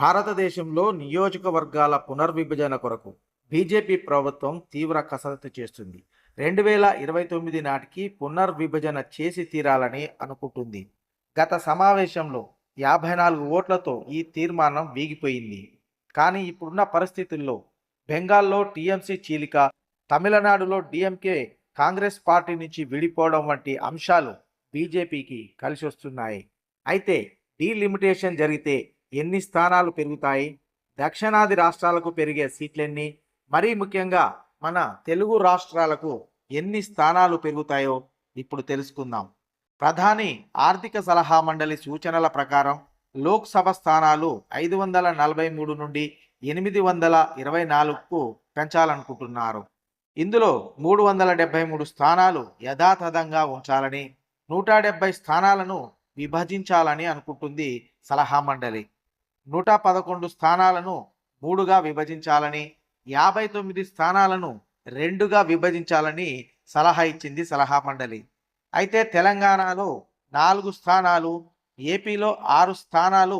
భారతదేశంలో నియోజకవర్గాల పునర్విభజన కొరకు బీజేపీ ప్రభుత్వం తీవ్ర కసరత్తు చేస్తుంది. 2029 నాటికి పునర్విభజన చేసి తీరాలని అనుకుంటుంది. గత సమావేశంలో 54 ఓట్లతో ఈ తీర్మానం వీగిపోయింది. కానీ ఇప్పుడున్న పరిస్థితుల్లో బెంగాల్లో టీఎంసీ చీలిక, తమిళనాడులో డిఎంకే కాంగ్రెస్ పార్టీ నుంచి విడిపోవడం వంటి అంశాలు బీజేపీకి కలిసి వస్తున్నాయి. అయితే డీలిమిటేషన్ జరిగితే ఎన్ని స్థానాలు పెరుగుతాయి, దక్షిణాది రాష్ట్రాలకు పెరిగే సీట్లెన్ని, మరీ ముఖ్యంగా మన తెలుగు రాష్ట్రాలకు ఎన్ని స్థానాలు పెరుగుతాయో ఇప్పుడు తెలుసుకుందాం. ప్రధాని ఆర్థిక సలహా మండలి సూచనల ప్రకారం లోక్సభ స్థానాలు 543 నుండి 824కు పెంచాలనుకుంటున్నారు. ఇందులో 373 స్థానాలు యథాతథంగా ఉంచాలని, 170 స్థానాలను విభజించాలని అనుకుంటుంది సలహా మండలి. 111 స్థానాలను 3గా విభజించాలని, 59 స్థానాలను 2గా విభజించాలని సలహా ఇచ్చింది సలహా మండలి. అయితే తెలంగాణలో 4 స్థానాలు, ఏపీలో 6 స్థానాలు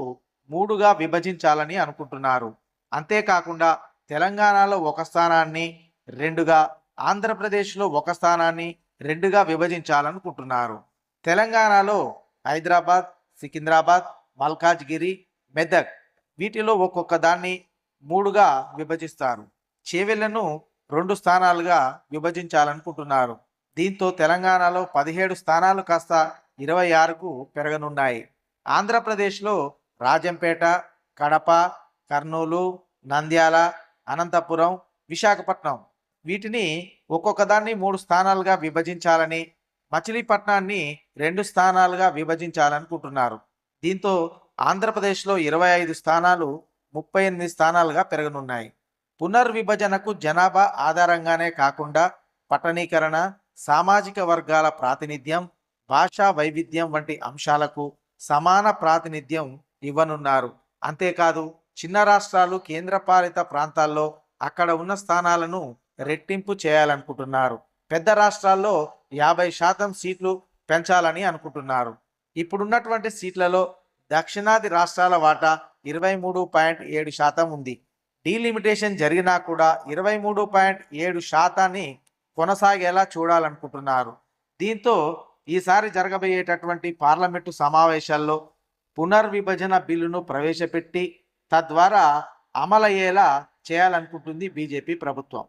3గా విభజించాలని అనుకుంటున్నారు. అంతేకాకుండా తెలంగాణలో 1 స్థానాన్ని 2గా, ఆంధ్రప్రదేశ్లో 1 స్థానాన్ని 2గా విభజించాలనుకుంటున్నారు. తెలంగాణలో హైదరాబాద్, సికింద్రాబాద్, మల్కాజ్గిరి, మెదక్ వీటిలో ఒక్కొక్క దాన్ని 3గా విభజిస్తారు. చేవెళ్లను 2 స్థానాలుగా విభజించాలనుకుంటున్నారు. దీంతో తెలంగాణలో 17 స్థానాలు కాస్త 26కు పెరగనున్నాయి. ఆంధ్రప్రదేశ్లో రాజంపేట, కడప, కర్నూలు, నంద్యాల, అనంతపురం, విశాఖపట్నం వీటిని ఒక్కొక్క దాన్ని 3 స్థానాలుగా విభజించాలని, మచిలీపట్నాన్ని 2 స్థానాలుగా విభజించాలనుకుంటున్నారు. దీంతో ఆంధ్రప్రదేశ్లో 25 స్థానాలు 38 స్థానాలుగా పెరగనున్నాయి. పునర్విభజనకు జనాభా ఆధారంగానే కాకుండా పట్టణీకరణ, సామాజిక వర్గాల ప్రాతినిధ్యం, భాషా వైవిధ్యం వంటి అంశాలకు సమాన ప్రాతినిధ్యం ఇవ్వనున్నారు. అంతేకాదు చిన్న రాష్ట్రాలు, కేంద్రపాలిత ప్రాంతాల్లో అక్కడ ఉన్న స్థానాలను రెట్టింపు చేయాలనుకుంటున్నారు. పెద్ద రాష్ట్రాల్లో 50% సీట్లు పెంచాలని అనుకుంటున్నారు. ఇప్పుడున్నటువంటి సీట్లలో దక్షిణాది రాష్ట్రాల వాటా 23.7% ఉంది. డీలిమిటేషన్ జరిగినా కూడా 23.7% కొనసాగేలా చూడాలనుకుంటున్నారు. దీంతో ఈసారి జరగబోయేటటువంటి పార్లమెంటు సమావేశాల్లో పునర్విభజన బిల్లును ప్రవేశపెట్టి తద్వారా అమలయ్యేలా చేయాలనుకుంటుంది బీజేపీ ప్రభుత్వం.